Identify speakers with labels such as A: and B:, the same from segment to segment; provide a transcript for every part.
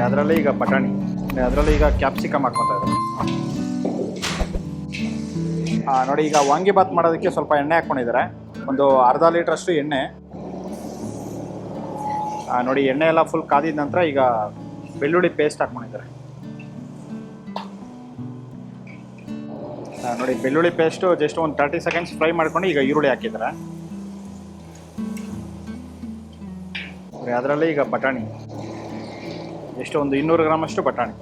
A: ಅದರಲ್ಲಿ ಈಗ ಬಟಾಣಿ, ಅದರಲ್ಲಿ ಈಗ ಕ್ಯಾಪ್ಸಿಕಮ್ ಹಾಕ್ಕೊತಾ ಇದ್ದಾರೆ. ನೋಡಿ, ಈಗ ವಾಂಗಿಬಾತ್ ಮಾಡೋದಕ್ಕೆ ಸ್ವಲ್ಪ ಎಣ್ಣೆ ಹಾಕ್ಕೊಂಡಿದ್ದಾರೆ, ಒಂದು ಅರ್ಧ ಲೀಟ್ರಷ್ಟು ಎಣ್ಣೆ. ನೋಡಿ, ಎಣ್ಣೆ ಎಲ್ಲ ಫುಲ್ ಕಾದಿದ ನಂತರ ಈಗ ಬೆಳ್ಳುಳ್ಳಿ ಪೇಸ್ಟ್ ಹಾಕ್ಕೊಂಡಿದ್ದಾರೆ. ನೋಡಿ, ಬೆಳ್ಳುಳ್ಳಿ ಪೇಸ್ಟು ಜಸ್ಟ್ ಒಂದು 30 ಸೆಕೆಂಡ್ಸ್ ಫ್ರೈ ಮಾಡ್ಕೊಂಡು ಈಗ ಈರುಳ್ಳಿ ಹಾಕಿದ್ದಾರೆ. ಅದರಲ್ಲಿ ಈಗ ಬಟಾಣಿ, ಎಷ್ಟು ಒಂದು 200 ಗ್ರಾಮಷ್ಟು ಬಟಾಣಿ.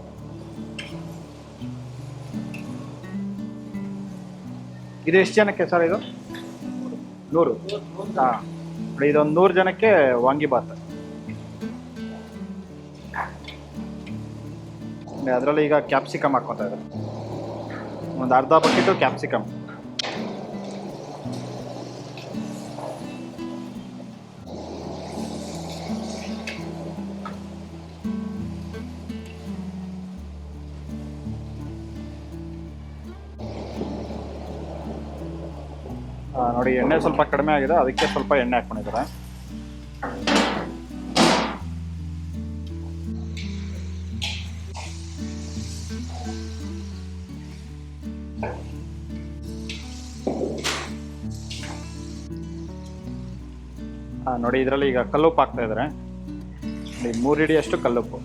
A: ಇದು ಎಷ್ಟು ಜನಕ್ಕೆ ಸರ್? ಇದು 100. ಹಾಂ, ಇದೊಂದು 100 ಜನಕ್ಕೆ ವಾಂಗಿಬಾತ್. ಅದರಲ್ಲಿ ಈಗ ಕ್ಯಾಪ್ಸಿಕಮ್ ಹಾಕ್ಕೊತಾ ಇದ್ದಾರೆ, ಒಂದು ಅರ್ಧ ಬಕೆಟು ಕ್ಯಾಪ್ಸಿಕಮ್. ನೋಡಿ, ಎಣ್ಣೆ ಸ್ವಲ್ಪ ಕಡಿಮೆ ಆಗಿದೆ, ಅದಕ್ಕೆ ಸ್ವಲ್ಪ ಎಣ್ಣೆ ಹಾಕ್ಕೊಂಡಿದ್ದಾರೆ. ನೋಡಿ, ಇದರಲ್ಲಿ ಈಗ ಕಲ್ಲುಪ್ಪು ಹಾಕ್ತಾ ಇದ್ದಾರೆ. ನೋಡಿ, 3 ಹಿಡಿಯಷ್ಟು ಕಲ್ಲುಪ್ಪು.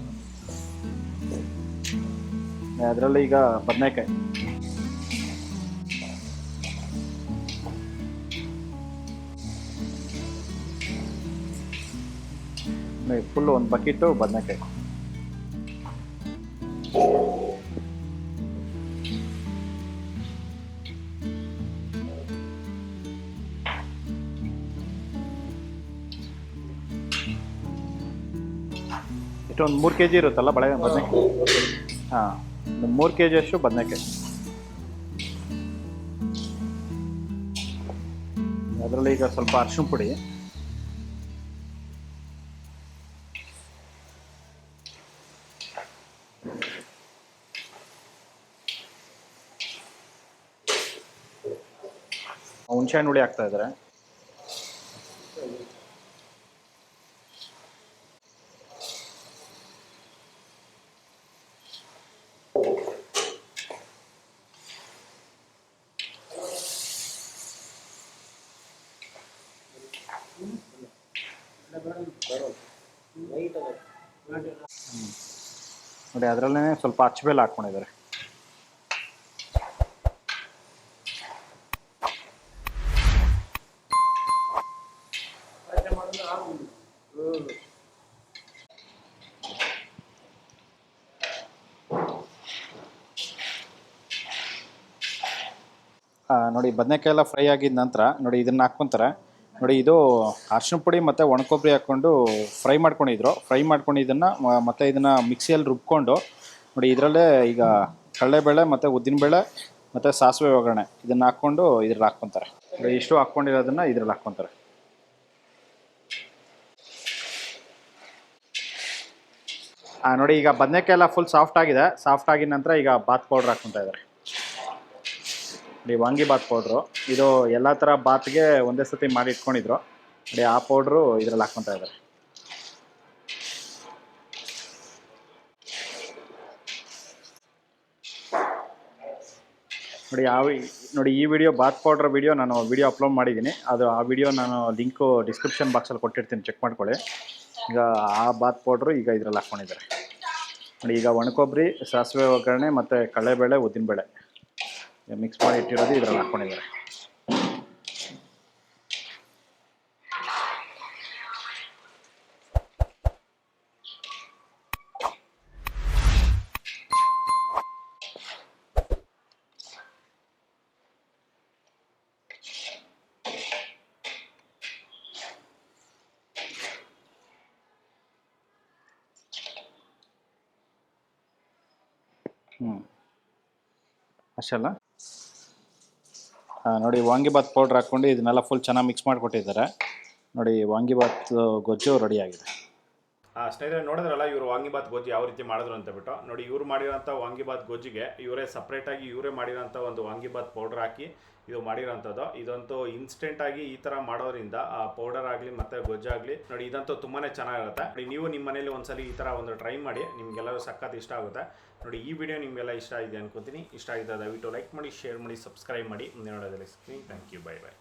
A: ಅದರಲ್ಲಿ ಈಗ ಬದನೆಕಾಯಿ, ಫುಲ್ಲು ಒಂದು ಬಕೆಟು ಬದನೆಕಾಯಿ. ಒಂದು 3 kg ಇರುತ್ತಲ್ಲ ಬದನೆಕಾಯಿ. ಹಾಂ, ಒಂದು 3 kg ಅಷ್ಟು ಬದನೆಕಾಯಿ. ಅದರಲ್ಲಿ ಈಗ ಸ್ವಲ್ಪ ಅರಿಶಿನ ಪುಡಿ, ಹುಣಸೆಹಣ್ಣು ಹುಳಿ ಹಾಕ್ತಾ ಇದ್ದಾರೆ. ನೋಡಿ, ಅದರಲ್ಲೇ ಸ್ವಲ್ಪ ಅಚ್ಚಬೇಳೆ ಹಾಕ್ಕೊಂಡಿದ್ದಾರೆ. ನೋಡಿ, ಬದನೆಕಾಯಿ ಎಲ್ಲ ಫ್ರೈ ಆಗಿದ ನಂತರ ನೋಡಿ ಇದನ್ನು ಹಾಕ್ಕೊತಾರೆ. ನೋಡಿ, ಇದು ಅರಿಶಿನ ಪುಡಿ ಮತ್ತು ಒಣಕೊಬ್ಬರಿ ಹಾಕ್ಕೊಂಡು ಫ್ರೈ ಮಾಡ್ಕೊಂಡಿದ್ದನ್ನು ಮತ್ತು ಇದನ್ನು ಮಿಕ್ಸಿಯಲ್ಲಿ ರುಬ್ಕೊಂಡು ನೋಡಿ, ಇದರಲ್ಲೇ ಈಗ ಕಡಲೆಬೇಳೆ ಮತ್ತು ಉದ್ದಿನಬೇಳೆ ಮತ್ತು ಸಾಸಿವೆ ಒಗ್ಗರಣೆ ಇದನ್ನು ಹಾಕ್ಕೊಂಡು ಇದ್ರಲ್ಲಿ ಹಾಕ್ಕೊತಾರೆ. ಇಷ್ಟು ಹಾಕ್ಕೊಂಡಿರೋದನ್ನು ಇದ್ರಲ್ಲಿ ಹಾಕ್ಕೊತಾರೆ. ನೋಡಿ, ಈಗ ಬದನೆಕಾಯಿ ಎಲ್ಲ ಫುಲ್ ಸಾಫ್ಟ್ ಆಗಿದೆ. ಸಾಫ್ಟ್ ಆಗಿದ ನಂತರ ಈಗ ಬಾತ್ ಪೌಡ್ರ್ ಹಾಕ್ಕೊತಾ ಇದ್ದಾರೆ. ನೋಡಿ, ವಾಂಗಿಬಾತ್ ಪೌಡ್ರು ಇದು ಎಲ್ಲ ಥರ ಬಾತ್ಗೆ ಒಂದೇ ಸತಿ ಮಾಡಿ ಇಟ್ಕೊಂಡಿದ್ರು. ನೋಡಿ, ಆ ಪೌಡ್ರು ಇದ್ರಲ್ಲಿ ಹಾಕ್ಕೊತಾ ಇದ್ದಾರೆ. ನೋಡಿ, ಈ ವಿಡಿಯೋ ಬಾತ್ ಪೌಡ್ರ್ ವಿಡಿಯೋ ನಾನು ಅಪ್ಲೋಡ್ ಮಾಡಿದ್ದೀನಿ. ಆ ವಿಡಿಯೋ ನಾನು ಲಿಂಕು ಡಿಸ್ಕ್ರಿಪ್ಷನ್ ಬಾಕ್ಸಲ್ಲಿ ಕೊಟ್ಟಿರ್ತೀನಿ, ಚೆಕ್ ಮಾಡ್ಕೊಳ್ಳಿ. ಈಗ ಆ ಬಾತ್ ಪೌಡ್ರು ಈಗ ಇದ್ರಲ್ಲಿ ಹಾಕ್ಕೊಂಡಿದ್ದಾರೆ. ನೋಡಿ, ಈಗ ಒಣಕೊಬ್ಬರಿ, ಸಾಸಿವೆ ಒಗ್ಗರಣೆ ಮತ್ತು ಕಡಲೆಬೇಳೆ ಉದ್ದಿನಬೇಳೆ ಮಿಕ್ಸ್ ಮಾಡಿ ಇಟ್ಟಿರೋದು ಇದ್ರಲ್ಲಿ ಹಾಕ್ಕೊಂಡಿದ್ದಾರೆ. ಅಷ್ಟಲ್ಲ. ನೋಡಿ, ವಾಂಗಿಬಾತ್ ಪೌಡ್ರ್ ಹಾಕ್ಕೊಂಡು ಇದನ್ನೆಲ್ಲ ಫುಲ್ ಚೆನ್ನಾಗಿ ಮಿಕ್ಸ್ ಮಾಡಿಕೊಟ್ಟಿದ್ದಾರೆ. ನೋಡಿ, ವಾಂಗಿಬಾತ್ ಗೊಜ್ಜು ರೆಡಿಯಾಗಿದೆ.
B: ಸ್ನೇಹಿತರೆ, ನೋಡಿದ್ರಲ್ಲ ಇವರು ವಾಂಗಿಬಾತ್ ಗೊಜ್ಜು ಯಾವ ರೀತಿ ಮಾಡಿದ್ರು ಅಂತ ಬಿಟ್ಟು. ನೋಡಿ, ಇವರು ಮಾಡಿರೋಂಥ ವಾಂಗಿಬಾತ್ ಗೊಜ್ಜಿಗೆ ಇವರೇ ಸಪ್ರೇಟಾಗಿ ಇವರೇ ಮಾಡಿರೋಂಥ ಒಂದು ವಾಂಗಿಬಾತ್ ಪೌಡ್ರ್ ಹಾಕಿ ಇದು ಮಾಡಿರೋಂಥದ್ದು. ಇದಂತೂ ಇನ್ಸ್ಟೆಂಟಾಗಿ ಈ ಥರ ಮಾಡೋದ್ರಿಂದ ಪೌಡರ್ ಆಗಲಿ ಮತ್ತು ಗೊಜ್ಜಾಗಲಿ ನೋಡಿ ಇದಂತೂ ತುಂಬಾ ಚೆನ್ನಾಗಿರುತ್ತೆ. ನೋಡಿ ನೀವು ನಿಮ್ಮ ಮನೇಲಿ ಒಂದ್ಸಲಿ ಈ ಥರ ಒಂದು ಟ್ರೈ ಮಾಡಿ, ನಿಮಗೆಲ್ಲರೂ ಸಖತ್ ಇಷ್ಟ ಆಗುತ್ತೆ. ನೋಡಿ ಈ ವಿಡಿಯೋ ನಿಮಗೆಲ್ಲ ಇಷ್ಟ ಆಗಿದೆ ಅನ್ಕೊತೀನಿ. ಇಷ್ಟ ಆಗಿದೆ ದಯವಿಟ್ಟು ಲೈಕ್ ಮಾಡಿ, ಶೇರ್ ಮಾಡಿ, ಸಬ್ಸ್ಕ್ರೈಬ್ ಮಾಡಿ. ಮುಂದೆ ನೋಡೋದಿಲ್ಲ screen. Thank you, bye by.